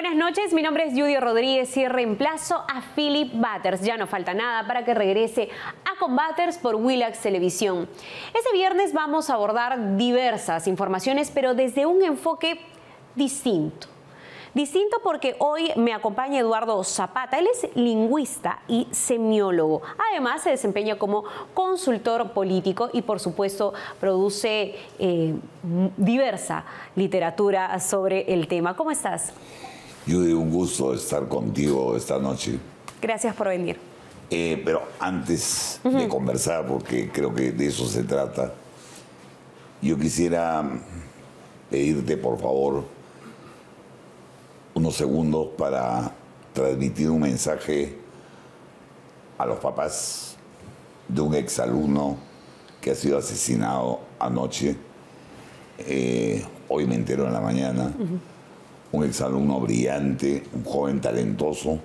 Buenas noches, mi nombre es Judy Rodríguez y reemplazo a Philip Butters. Ya no falta nada para que regrese a Combaters por Willax Televisión. Este viernes vamos a abordar diversas informaciones, pero desde un enfoque distinto. Distinto porque hoy me acompaña Eduardo Zapata. Él es lingüista y semiólogo. Además, se desempeña como consultor político y, por supuesto, produce diversa literatura sobre el tema. ¿Cómo estás? Judy, un gusto estar contigo esta noche. Gracias por venir. Pero antes de conversar, porque creo que de eso se trata, yo quisiera pedirte, por favor, unos segundos para transmitir un mensaje a los papás de un exalumno que ha sido asesinado anoche. Hoy me entero en la mañana. Un exalumno brillante, un joven talentoso,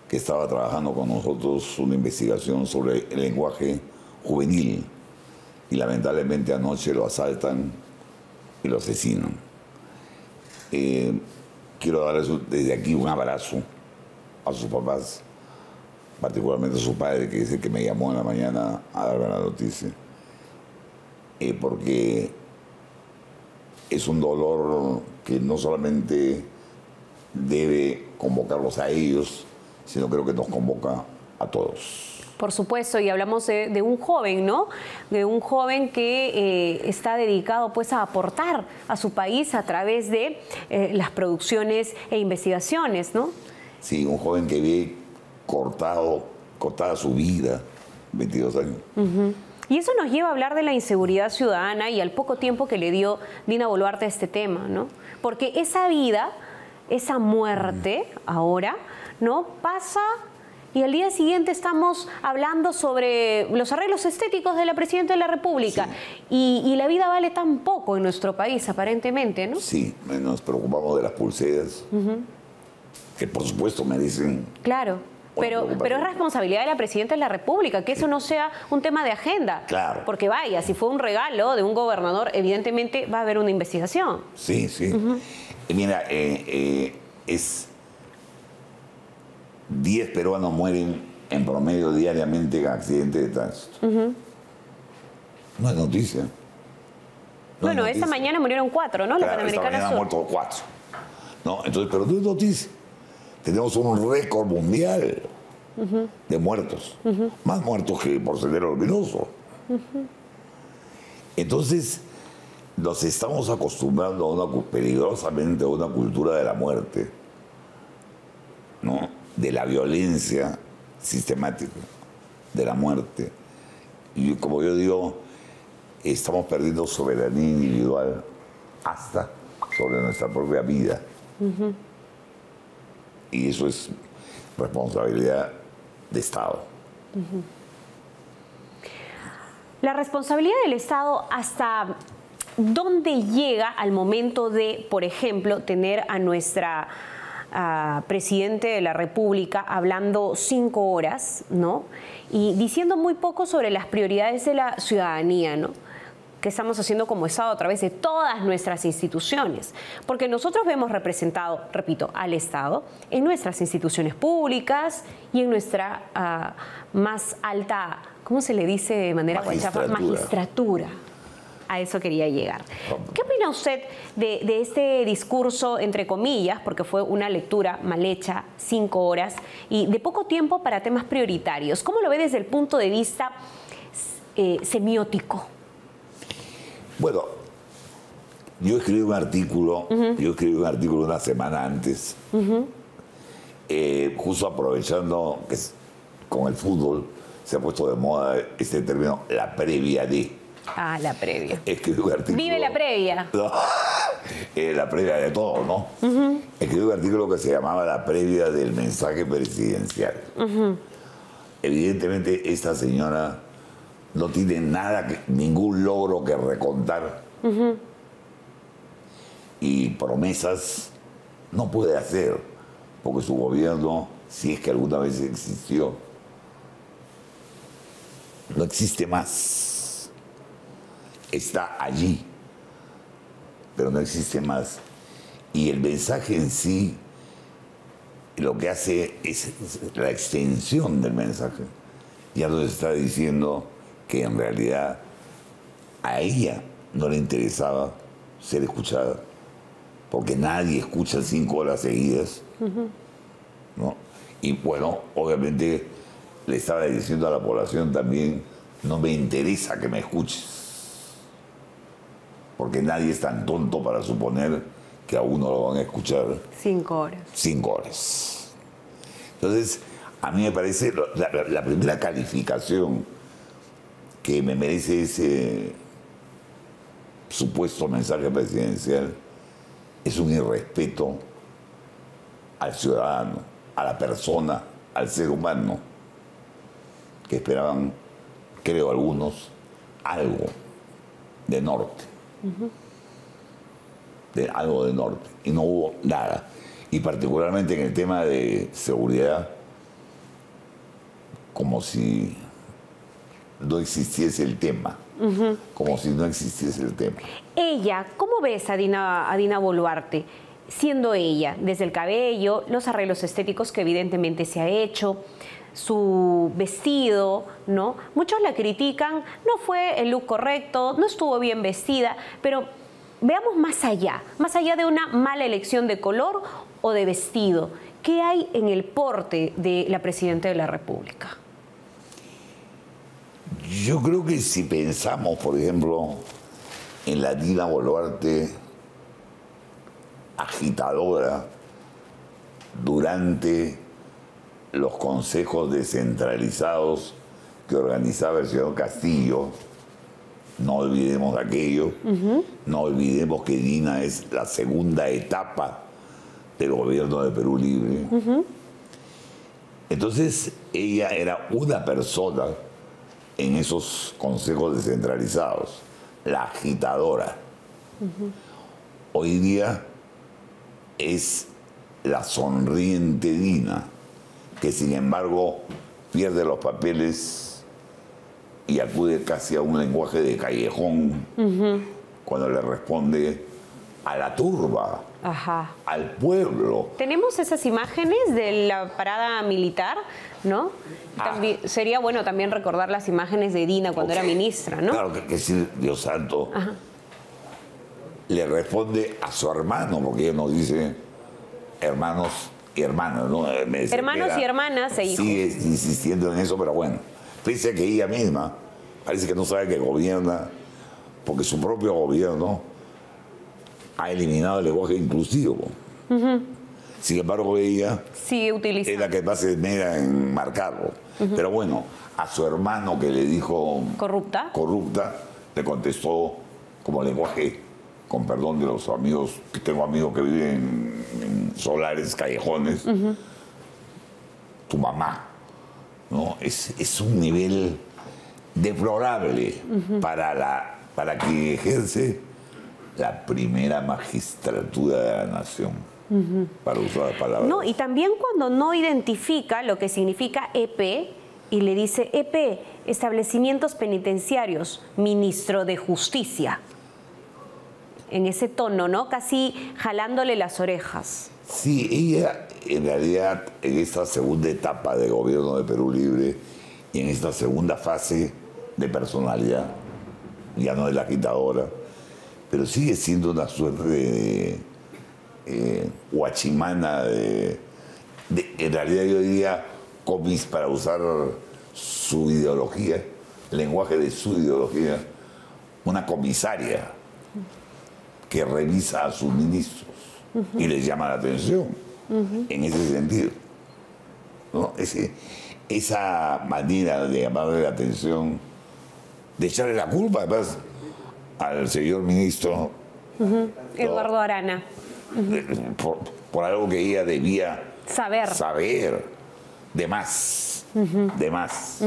que estaba trabajando con nosotros una investigación sobre el lenguaje juvenil. Y lamentablemente anoche lo asaltan y lo asesinan. Quiero darles desde aquí un abrazo a sus papás, particularmente a su padre, que es el que me llamó en la mañana a darme la noticia, porque es un dolor que no solamente debe convocarlos a ellos, sino creo que nos convoca a todos. Por supuesto, y hablamos de un joven, ¿no? De un joven que está dedicado pues a aportar a su país a través de las producciones e investigaciones, ¿no? Sí, un joven que ve cortada su vida, 22 años. Y eso nos lleva a hablar de la inseguridad ciudadana y al poco tiempo que le dio Dina Boluarte a este tema, ¿no? Porque esa vida, esa muerte ahora, ¿no? Pasa y al día siguiente estamos hablando sobre los arreglos estéticos de la Presidenta de la República. Sí. Y la vida vale tan poco en nuestro país, aparentemente, ¿no? Sí, nos preocupamos de las pulseras, que por supuesto merecen... Claro. Pero es responsabilidad de la Presidenta de la República que eso no sea un tema de agenda. Claro. Porque vaya, si fue un regalo de un gobernador, evidentemente va a haber una investigación. Sí, sí. Mira, 10 peruanos mueren en promedio diariamente en accidentes de tránsito. No es noticia. Bueno, esta mañana murieron 4, ¿no? Claro, esta mañana han muerto 4. No, entonces, pero no es noticia. Tenemos un récord mundial de muertos. Más muertos que por Sendero Luminoso. Entonces, nos estamos acostumbrando peligrosamente a una cultura de la muerte, ¿no? De la violencia sistemática, de la muerte. Y como yo digo, estamos perdiendo soberanía individual hasta sobre nuestra propia vida. Y eso es responsabilidad de Estado. La responsabilidad del Estado, ¿hasta dónde llega al momento de, por ejemplo, tener a nuestra Presidente de la República hablando 5 horas, ¿no? Y diciendo muy poco sobre las prioridades de la ciudadanía, ¿no? Que estamos haciendo como Estado a través de todas nuestras instituciones. Porque nosotros vemos representado, repito, al Estado en nuestras instituciones públicas y en nuestra más alta, ¿cómo se le dice de manera guachapa? Magistratura. A eso quería llegar. ¿Qué opina usted de este discurso, entre comillas, porque fue una lectura mal hecha, 5 horas, y de poco tiempo para temas prioritarios? ¿Cómo lo ve desde el punto de vista semiótico? Bueno, yo escribí un artículo, una semana antes, justo aprovechando que con el fútbol se ha puesto de moda este término, la previa de. Ah, la previa. Escribí un artículo. Vive la previa. No, la previa de todo, ¿no? Escribí un artículo que se llamaba La previa del mensaje presidencial. Evidentemente, esta señora no tiene ningún logro que recontar. Y promesas no puede hacer, porque su gobierno, si es que alguna vez existió, no existe más. Está allí, pero no existe más. Y el mensaje en sí lo que hace es la extensión del mensaje. Ya nos está diciendo que en realidad a ella no le interesaba ser escuchada, porque nadie escucha 5 horas seguidas, ¿no? Y bueno, obviamente le estaba diciendo a la población también, no me interesa que me escuches, porque nadie es tan tonto para suponer que a uno lo van a escuchar 5 horas. 5 horas. Entonces, a mí me parece la primera calificación que me merece ese supuesto mensaje presidencial es un irrespeto al ciudadano, a la persona, al ser humano, que esperaban, creo algunos, algo de norte. Algo de norte. Y no hubo nada. Y particularmente en el tema de seguridad, como si no existiese el tema. Como si no existiese el tema. Ella, ¿cómo ves a Dina Boluarte? Siendo ella, desde el cabello, los arreglos estéticos que evidentemente se ha hecho, su vestido, ¿no? Muchos la critican, no fue el look correcto, no estuvo bien vestida, pero veamos más allá de una mala elección de color o de vestido. ¿Qué hay en el porte de la Presidenta de la República? Yo creo que si pensamos, por ejemplo, en la Dina Boluarte agitadora durante los consejos descentralizados que organizaba el señor Castillo, no olvidemos aquello, no olvidemos que Dina es la segunda etapa del gobierno de Perú Libre. Entonces, ella era una persona en esos consejos descentralizados, la agitadora. Hoy día es la sonriente Dina, que sin embargo pierde los papeles y acude casi a un lenguaje de callejón cuando le responde a la turba, al pueblo. Tenemos esas imágenes de la parada militar, ¿no? También, sería bueno también recordar las imágenes de Dina cuando era ministra, ¿no? Claro, que decir, Dios santo, le responde a su hermano, porque ella nos dice hermanos y hermanas, ¿no? Hermanos y hermanas e hijos. Sigue insistiendo en eso, pero bueno, pese a que ella misma parece que no sabe que gobierna, porque su propio gobierno ha eliminado el lenguaje inclusivo. Sin embargo, ella sigue utilizando. Es la que más se esmera en marcarlo. Pero bueno, a su hermano que le dijo corrupta, le contestó como lenguaje, con perdón de los amigos, que tengo amigos que viven en solares, callejones, tu mamá, ¿no? Es un nivel deplorable para quien ejerce la primera magistratura de la nación, para usar la palabra. No, y también cuando no identifica lo que significa EP y le dice EP, establecimientos penitenciarios, ministro de Justicia. En ese tono, ¿no? Casi jalándole las orejas. Sí, ella en realidad en esta segunda etapa de gobierno de Perú Libre y en esta segunda fase de personalidad, ya no es la agitadora, pero sigue siendo una suerte de guachimana, en realidad yo diría para usar su ideología, el lenguaje de su ideología, una comisaria que revisa a sus ministros y les llama la atención en ese sentido, ¿no? Esa manera de llamarle la atención, de echarle la culpa además al señor ministro Eduardo Arana, por algo que ella debía saber de más. de más.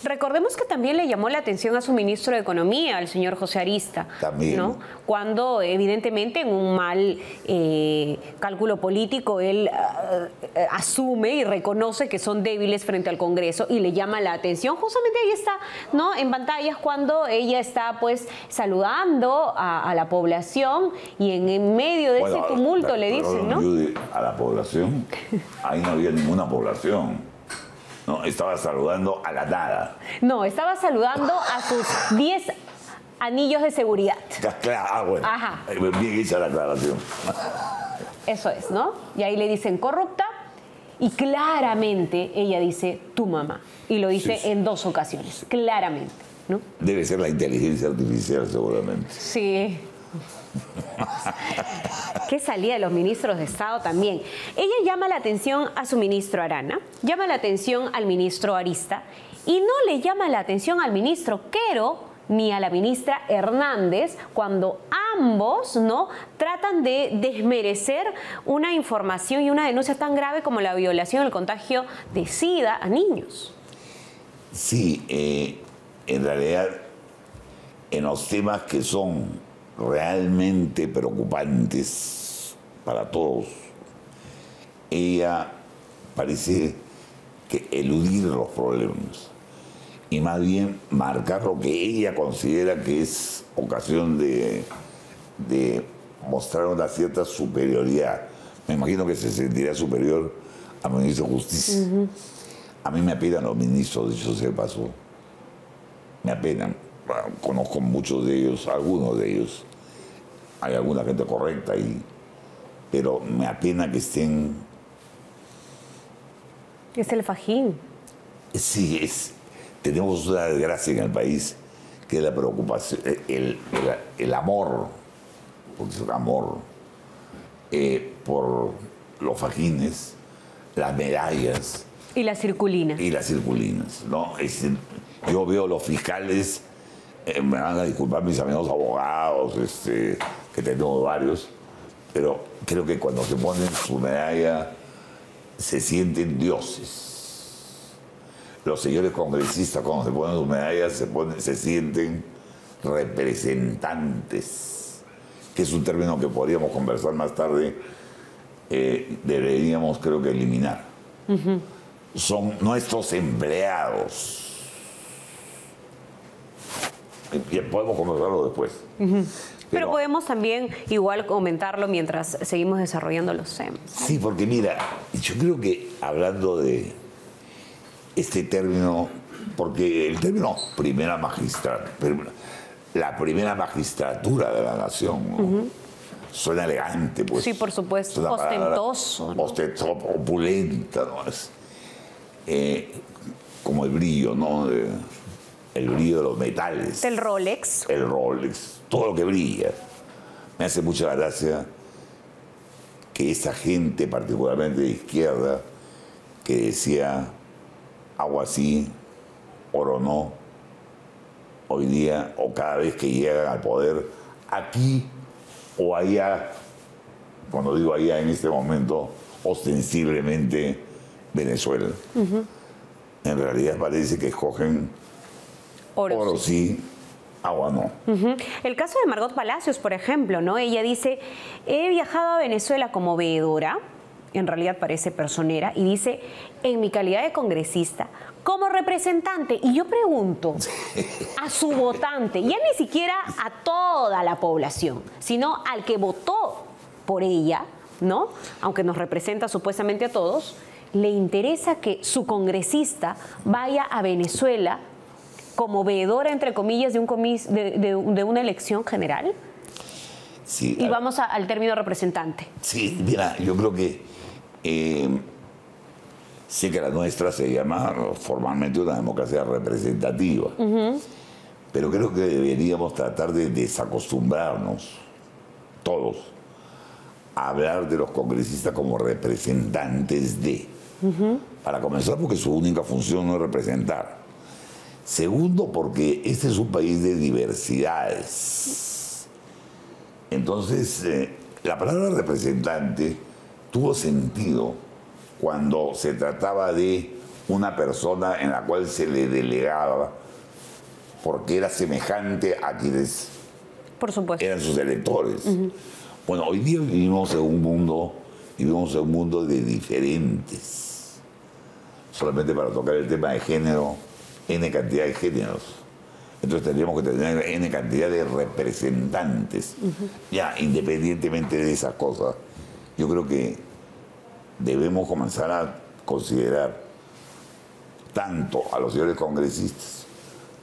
Recordemos que también le llamó la atención a su ministro de Economía, al señor José Arista, También. ¿no? Cuando evidentemente en un mal cálculo político él asume y reconoce que son débiles frente al Congreso y le llama la atención. Justamente ahí está, ¿no?, en pantallas cuando ella está pues saludando a la población y en medio de ese tumulto le dicen, ¿no? A la población, ahí no había ninguna población. No, estaba saludando a la nada. No, estaba saludando a sus 10 anillos de seguridad. Claro, bueno. Ajá. Bien hecha la aclaración. Eso es, ¿no? Y ahí le dicen corrupta y claramente ella dice tu mamá. Y lo dice en 2 ocasiones, claramente, ¿no? Debe ser la inteligencia artificial seguramente. Sí. ¿Qué salía de los ministros de Estado también? Ella llama la atención a su ministro Arana, llama la atención al ministro Arista y no le llama la atención al ministro Quero ni a la ministra Hernández cuando ambos, ¿no?, tratan de desmerecer una información y una denuncia tan grave como la violación, el contagio de SIDA a niños. Sí, en realidad, en los temas que son realmente preocupantes para todos, ella parece que eludir los problemas y más bien marcar lo que ella considera que es ocasión de mostrar una cierta superioridad. Me imagino que se sentirá superior al ministro de Justicia. A mí me apenan los ministros, dicho sea de paso. Me apenan. Conozco muchos de ellos, algunos de ellos. Hay alguna gente correcta ahí, pero me apena que estén... Es el fajín. Sí, tenemos una desgracia en el país, que es la preocupación, el amor, porque es un amor, por los fajines, las medallas. Y la circulina. Y las circulinas, ¿no? Yo veo los fiscales, me van a disculpar mis amigos abogados, que tengo varios, pero creo que cuando se ponen su medalla se sienten dioses. Los señores congresistas cuando se ponen sus medallas se sienten representantes, que es un término que podríamos conversar más tarde, deberíamos creo que eliminar. Son nuestros empleados. Bien, podemos conversarlo después. Pero podemos también igual comentarlo mientras seguimos desarrollando los temas. Sí, porque mira, yo creo que hablando de este término, porque el término primera magistratura, la primera magistratura de la nación, ¿no? Suena elegante, pues. Sí, por supuesto. Ostentoso, ¿no? Ostentoso, opulenta, ¿no? Es, como el brillo, ¿no? El brillo de los metales. El Rolex. El Rolex, todo lo que brilla. Me hace mucha gracia que esa gente, particularmente de izquierda, que decía agua sí, oro no, hoy día o cada vez que llegan al poder, aquí o allá, cuando digo allá en este momento, ostensiblemente Venezuela. En realidad parece que escogen oro sí, agua no. El caso de Margot Palacios, por ejemplo, ¿no? Ella dice, he viajado a Venezuela como veedora, en realidad parece personera, y dice, en mi calidad de congresista, como representante. Y yo pregunto a su votante, ya ni siquiera a toda la población, sino al que votó por ella, ¿no? Aunque nos representa supuestamente a todos, ¿le interesa que su congresista vaya a Venezuela como veedora, entre comillas, de una elección general? Sí, y vamos al término representante. Sí, mira, yo creo que sé que la nuestra se llama formalmente una democracia representativa, pero creo que deberíamos tratar de desacostumbrarnos todos a hablar de los congresistas como representantes de. Para comenzar, porque su única función no es representar. Segundo, porque este es un país de diversidades. Entonces, la palabra representante tuvo sentido cuando se trataba de una persona en la cual se le delegaba porque era semejante a quienes Por supuesto. eran sus electores. Bueno, hoy día vivimos en un mundo de diferentes. Solamente para tocar el tema de género, N cantidad de géneros. Entonces tendríamos que tener N cantidad de representantes. Ya, independientemente de esas cosas, yo creo que debemos comenzar a considerar tanto a los señores congresistas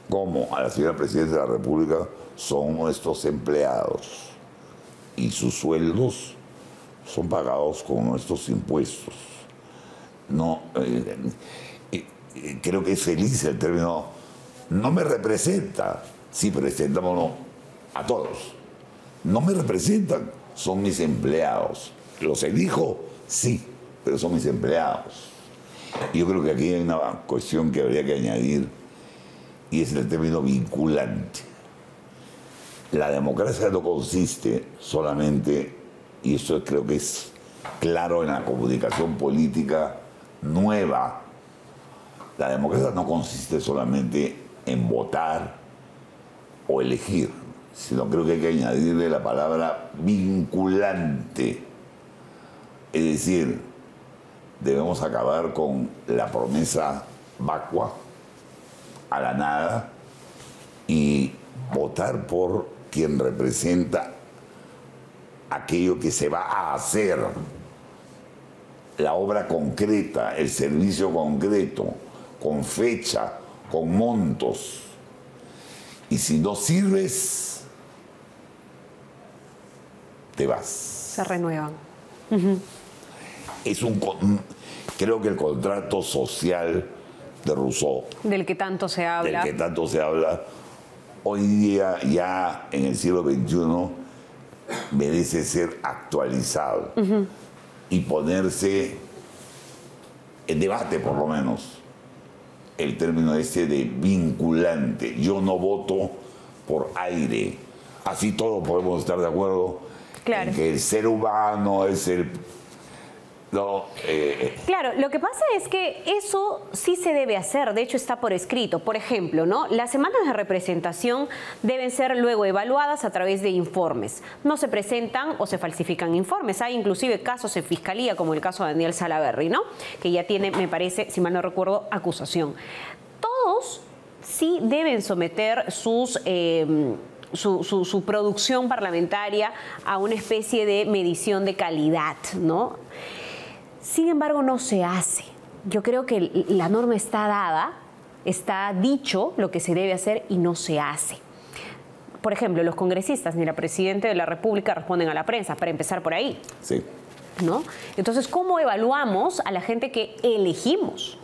como a la señora Presidenta de la República son nuestros empleados y sus sueldos son pagados con nuestros impuestos. No, creo que es feliz el término, no me representa, sí, presentámonos a todos. No me representan, son mis empleados. ¿Los elijo? Sí, pero son mis empleados. Y yo creo que aquí hay una cuestión que habría que añadir y es el término vinculante. La democracia no consiste solamente, y eso creo que es claro en la comunicación política nueva, la democracia no consiste solamente en votar o elegir, sino creo que hay que añadirle la palabra vinculante. Es decir, debemos acabar con la promesa vacua, a la nada, y votar por quien representa aquello que se va a hacer, la obra concreta, el servicio concreto, con fecha, con montos. Y si no sirves, te vas. Se renuevan. Es creo que el contrato social de Rousseau, Del que tanto se habla. del que tanto se habla, hoy día ya en el siglo XXI merece ser actualizado y ponerse en debate, por lo menos, el término este de vinculante. Yo no voto por aire. Así todos podemos estar de acuerdo en que el ser humano es el... No, Claro, lo que pasa es que eso sí se debe hacer, de hecho está por escrito. Por ejemplo, ¿no? Las semanas de representación deben ser luego evaluadas a través de informes. No se presentan o se falsifican informes. Hay inclusive casos en fiscalía, como el caso de Daniel Salaverry, ¿no? Que ya tiene, me parece, si mal no recuerdo, acusación. Todos sí deben someter su producción parlamentaria a una especie de medición de calidad, ¿no? Sin embargo, no se hace. Yo creo que la norma está dada, está dicho lo que se debe hacer y no se hace. Por ejemplo, los congresistas ni la Presidenta de la República responden a la prensa, para empezar por ahí. sí. ¿No? Entonces, ¿cómo evaluamos a la gente que elegimos?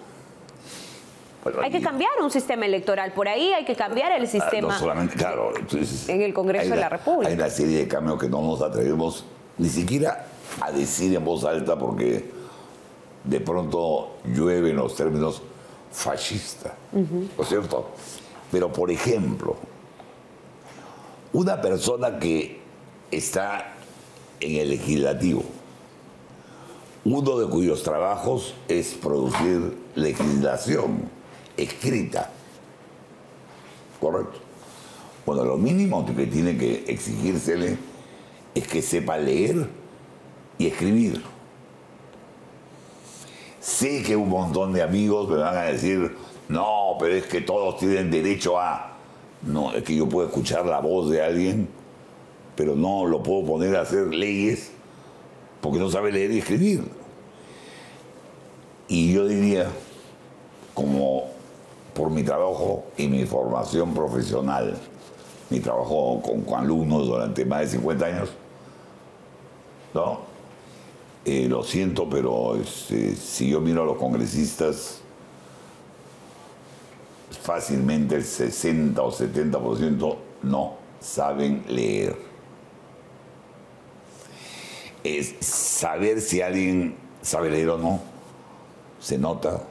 Bueno, Hay que cambiar un sistema electoral, por ahí hay que cambiar el sistema no solamente, claro, entonces, en el Congreso de la República. Hay una serie de cambios que no nos atrevemos ni siquiera a decir en voz alta porque de pronto llueven los términos fascista, ¿no es cierto? Pero, por ejemplo, una persona que está en el legislativo, uno de cuyos trabajos es producir legislación escrita, ¿correcto? Bueno, lo mínimo que tiene que exigírsele es que sepa leer y escribir. Sé que un montón de amigos me van a decir, no, pero es que todos tienen derecho a... No, es que yo puedo escuchar la voz de alguien, pero no lo puedo poner a hacer leyes porque no sabe leer y escribir. Y yo diría, como por mi trabajo y mi formación profesional, mi trabajo con alumnos durante más de 50 años, ¿no? Lo siento, pero si yo miro a los congresistas, fácilmente el 60 o 70% no saben leer. Saber si alguien sabe leer o no, se nota.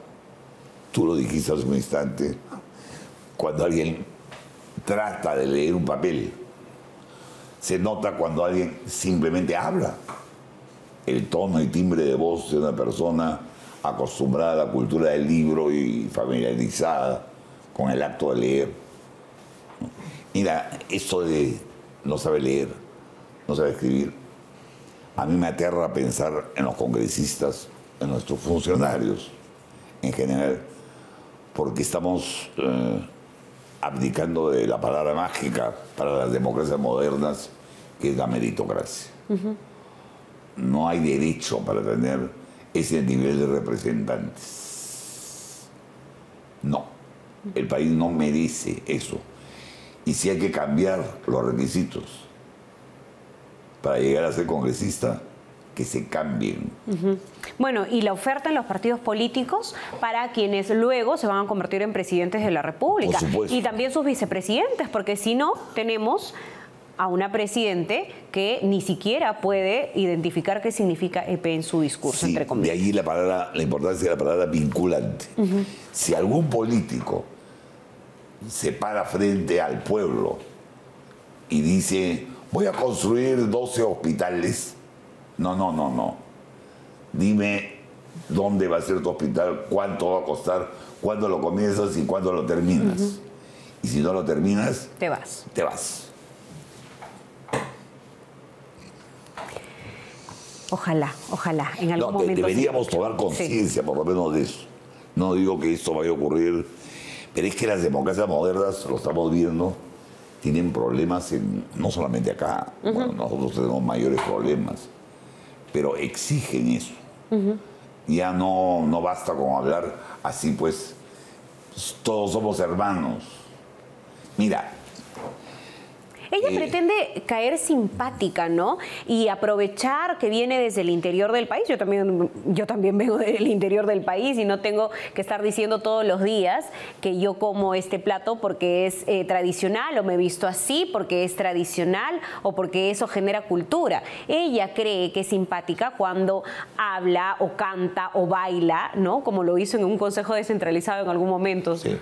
Tú lo dijiste hace un instante, cuando alguien trata de leer un papel. Se nota cuando alguien simplemente habla. El tono y timbre de voz de una persona acostumbrada a la cultura del libro y familiarizada con el acto de leer. Mira, esto de no saber leer, no saber escribir, a mí me aterra pensar en los congresistas, en nuestros funcionarios en general, porque estamos abdicando de la palabra mágica para las democracias modernas, que es la meritocracia. No hay derecho para tener ese nivel de representantes. No, el país no merece eso. Y si hay que cambiar los requisitos para llegar a ser congresista, que se cambien. Bueno, y la oferta en los partidos políticos para quienes luego se van a convertir en presidentes de la República. Por supuesto. Y también sus vicepresidentes, porque si no, tenemos a una presidente que ni siquiera puede identificar qué significa EP en su discurso, Sí, entre comillas. de ahí la importancia de la palabra vinculante. Si algún político se para frente al pueblo y dice, voy a construir 12 hospitales, no. Dime dónde va a ser tu hospital, cuánto va a costar, cuándo lo comienzas y cuándo lo terminas. Y si no lo terminas, Te vas. te vas. Ojalá, en algún momento. Deberíamos tomar conciencia, por lo menos, de eso. No digo que esto vaya a ocurrir, pero es que las democracias modernas, lo estamos viendo, tienen problemas no solamente acá. Bueno, nosotros tenemos mayores problemas, pero exigen eso. Ya no basta con hablar así, pues todos somos hermanos. Mira, Ella pretende caer simpática, ¿no? Y aprovechar que viene desde el interior del país. Yo también vengo del interior del país y no tengo que estar diciendo todos los días que yo como este plato porque es tradicional, o me he visto así porque es tradicional, o porque eso genera cultura. Ella cree que es simpática cuando habla o canta o baila, ¿no? Como lo hizo en un consejo descentralizado en algún momento. Sí.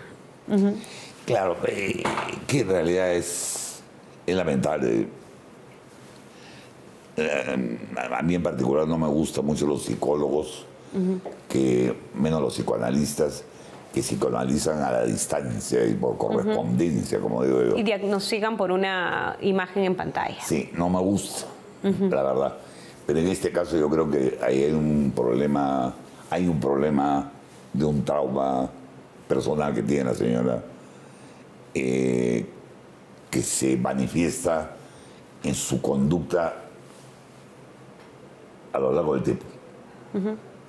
Claro, que en realidad es lamentable. A mí en particular no me gustan mucho los psicólogos, menos los psicoanalistas, que psicoanalizan a la distancia y por correspondencia, como digo yo. Y diagnostican por una imagen en pantalla. Sí, no me gusta, la verdad. Pero en este caso yo creo que ahí hay un problema de un trauma personal que tiene la señora, que se manifiesta en su conducta a lo largo del tiempo.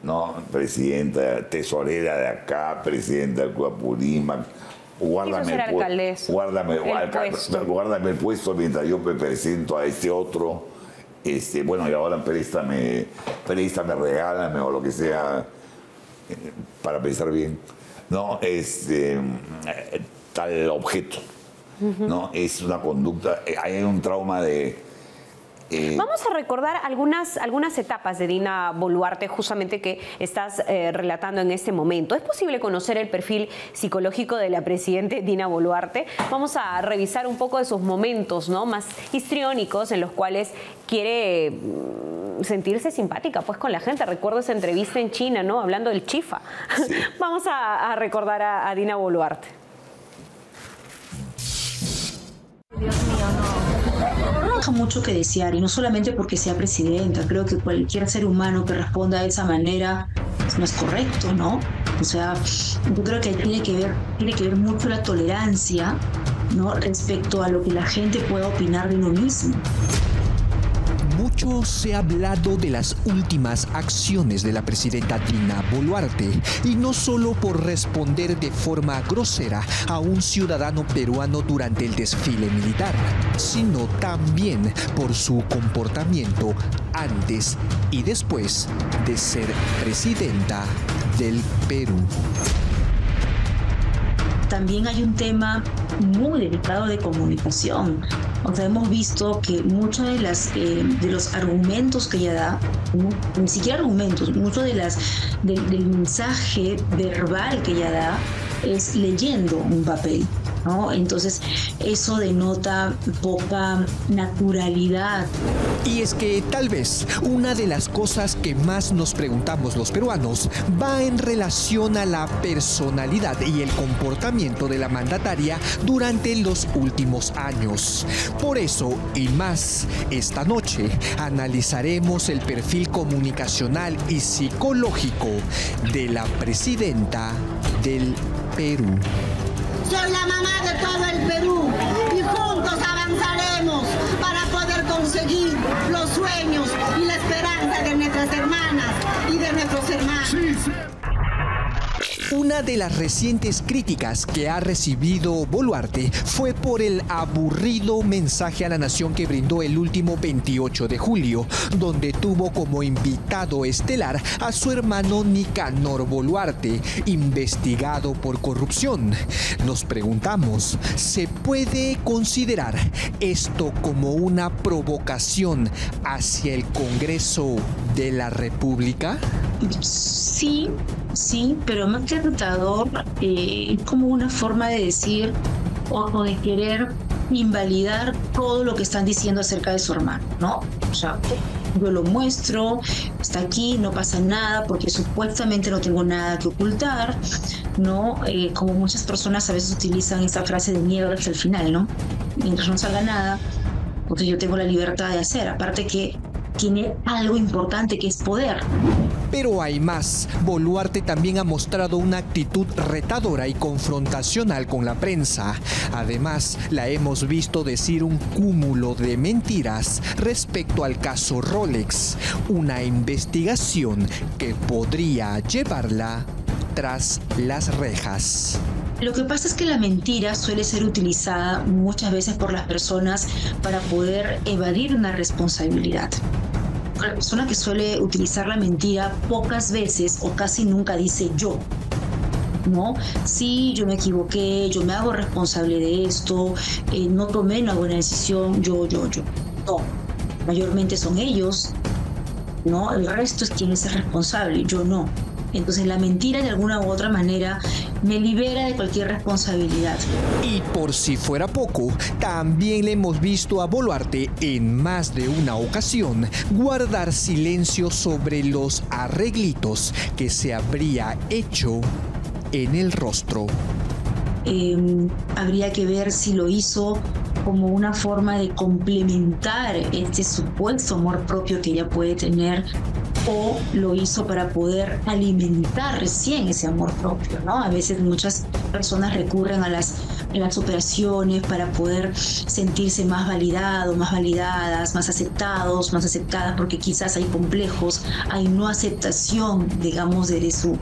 No, presidenta, tesorera de acá, presidenta del Club Apurímac, guárdame el puesto mientras yo me presento a este otro. Bueno, y ahora préstame, regálame o lo que sea, para pensar bien. No, tal objeto. No, es una conducta, hay un trauma de... Vamos a recordar algunas etapas de Dina Boluarte, justamente que estás relatando en este momento. ¿Es posible conocer el perfil psicológico de la presidenta Dina Boluarte? Vamos a revisar un poco de sus momentos, ¿no?, más histriónicos, en los cuales quiere sentirse simpática pues con la gente. Recuerdo esa entrevista en China, ¿no?, hablando del chifa. Sí. Vamos a recordar a Dina Boluarte. Dios mío, no deja mucho que desear, y no solamente porque sea presidenta. Creo que cualquier ser humano que responda de esa manera no es correcto, ¿no? O sea, yo creo que tiene que ver mucho la tolerancia, ¿no?, respecto a lo que la gente pueda opinar de uno mismo. Mucho se ha hablado de las últimas acciones de la presidenta Dina Boluarte, y no solo por responder de forma grosera a un ciudadano peruano durante el desfile militar, sino también por su comportamiento antes y después de ser presidenta del Perú. También hay un tema muy delicado de comunicación. O sea, hemos visto que muchos de los argumentos que ella da, ni siquiera argumentos, mucho del mensaje verbal que ella da es leyendo un papel. ¿no? Entonces, eso denota poca naturalidad. Y es que tal vez una de las cosas que más nos preguntamos los peruanos va en relación a la personalidad y el comportamiento de la mandataria durante los últimos años. Por eso y más, esta noche analizaremos el perfil comunicacional y psicológico de la presidenta del Perú. Soy la mamá de todo el Perú y juntos avanzaremos para poder conseguir los sueños y la esperanza de nuestras hermanas y de nuestros hermanos. Una de las recientes críticas que ha recibido Boluarte fue por el aburrido mensaje a la nación que brindó el último 28 de julio, donde tuvo como invitado estelar a su hermano Nicanor Boluarte, investigado por corrupción. Nos preguntamos, ¿se puede considerar esto como una provocación hacia el Congreso de la República? Sí, pero más que retador, como una forma de decir o de querer invalidar todo lo que están diciendo acerca de su hermano, ¿no? O sea, yo lo muestro, está aquí, no pasa nada, porque supuestamente no tengo nada que ocultar, ¿no? Como muchas personas a veces utilizan esa frase de miedo hasta el final, ¿no? Mientras no salga nada, porque yo tengo la libertad de hacer, aparte que tiene algo importante que es poder. Pero hay más. Boluarte también ha mostrado una actitud retadora y confrontacional con la prensa. Además, la hemos visto decir un cúmulo de mentiras respecto al caso Rolex, una investigación que podría llevarla tras las rejas. Lo que pasa es que la mentira suele ser utilizada muchas veces por las personas para poder evadir una responsabilidad. La persona que suele utilizar la mentira pocas veces o casi nunca dice yo, ¿no? Sí, yo me equivoqué, yo me hago responsable de esto, no tomé una buena decisión, yo. No, mayormente son ellos, ¿no? El resto es quien es el responsable, yo no. Entonces la mentira de alguna u otra manera me libera de cualquier responsabilidad. Y por si fuera poco, también le hemos visto a Boluarte en más de una ocasión guardar silencio sobre los arreglitos que se habría hecho en el rostro. Habría que ver si lo hizo como una forma de complementar este supuesto amor propio que ella puede tener, o lo hizo para poder alimentar recién ese amor propio, ¿no? A veces muchas personas recurren a las operaciones para poder sentirse más validados, más validadas, más aceptados, más aceptadas, porque quizás hay complejos, hay no aceptación, digamos, de su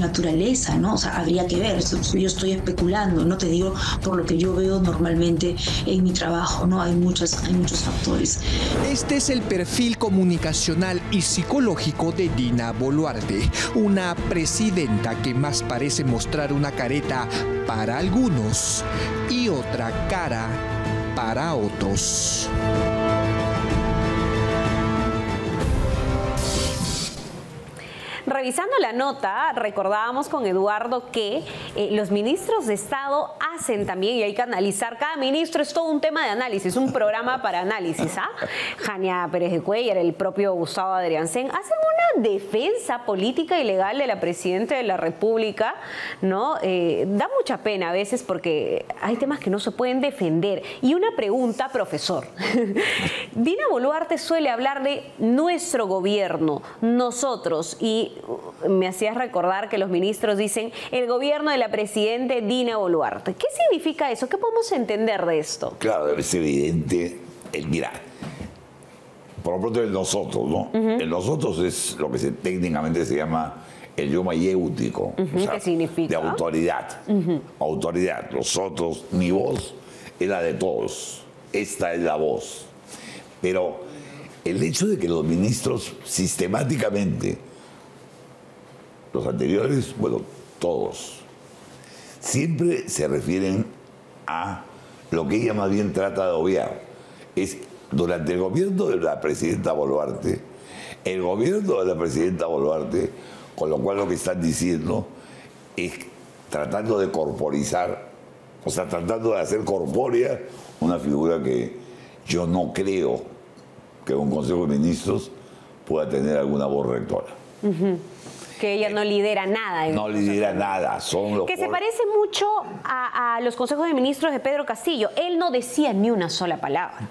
naturaleza, ¿no? O sea, habría que ver, yo estoy especulando, no te digo por lo que yo veo normalmente en mi trabajo, ¿no? Hay muchos factores. Este es el perfil comunicacional y psicológico de Dina Boluarte, una presidenta que más parece mostrar una careta para algunos y otra cara para otros. Revisando la nota, recordábamos con Eduardo que los ministros de Estado hacen también, y hay que analizar, cada ministro es todo un tema de análisis, un programa para análisis, ¿ah? Jania Pérez de Cuellar, el propio Gustavo Adriancén, hacen una defensa política y legal de la Presidenta de la República, ¿no? Da mucha pena a veces porque hay temas que no se pueden defender. Y una pregunta, profesor. Dina Boluarte suele hablar de nuestro gobierno, nosotros, y me hacías recordar que los ministros dicen el gobierno de la Presidenta Dina Boluarte. ¿Qué significa eso? ¿Qué podemos entender de esto? Claro, es evidente. Mira, por lo pronto el nosotros, ¿no? El nosotros es lo que técnicamente se llama el yo mayéutico. O sea, ¿qué significa? De autoridad. Autoridad. Nosotros, mi voz es la de todos. Esta es la voz. Pero el hecho de que los ministros sistemáticamente, los anteriores, bueno, todos, siempre se refieren a lo que ella más bien trata de obviar. Es durante el gobierno de la Presidenta Boluarte, el gobierno de la Presidenta Boluarte, con lo cual lo que están diciendo es tratando de corporizar, O sea, tratando de hacer corpórea una figura que yo no creo que un Consejo de Ministros pueda tener alguna voz rectora. Que ella no lidera nada. No lidera nada. Son los que se parece mucho a los consejos de ministros de Pedro Castillo. Él no decía ni una sola palabra.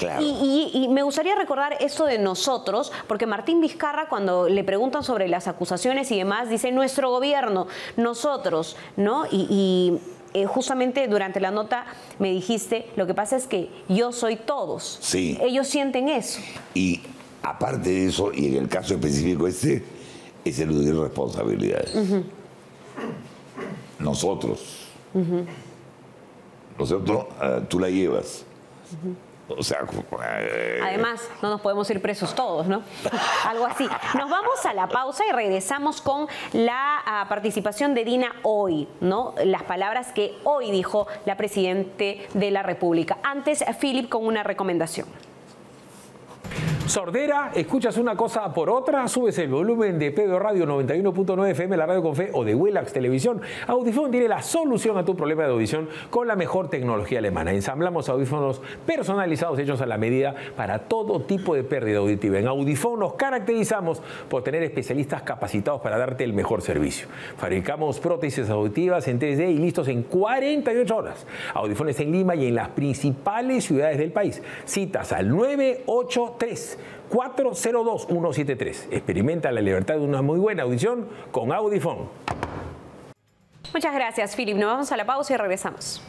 Claro. Y me gustaría recordar esto de nosotros, porque Martín Vizcarra, cuando le preguntan sobre las acusaciones y demás, dice nuestro gobierno, nosotros, ¿no? Justamente durante la nota me dijiste, lo que pasa es que yo soy todos. Sí. Ellos sienten eso. Y aparte de eso, y en el caso específico es eludir responsabilidades. Nosotros. Nosotros, tú la llevas. O sea, además, no nos podemos ir presos todos, ¿no? Algo así. Nos vamos a la pausa y regresamos con la participación de Dina hoy, ¿no? Las palabras que hoy dijo la Presidente de la República. Antes, Philip con una recomendación. Sordera, escuchas una cosa por otra, subes el volumen de PBO Radio 91.9 FM, la radio con fe, o de Willax Televisión. Audifón tiene la solución a tu problema de audición con la mejor tecnología alemana. Ensamblamos audífonos personalizados hechos a la medida para todo tipo de pérdida auditiva. En Audifón nos caracterizamos por tener especialistas capacitados para darte el mejor servicio. Fabricamos prótesis auditivas en 3D y listos en 48 horas. Audifones en Lima y en las principales ciudades del país. Citas al 983-402-173. Experimenta la libertad de una muy buena audición con Audifón. Muchas gracias, Philip. Nos vamos a la pausa y regresamos.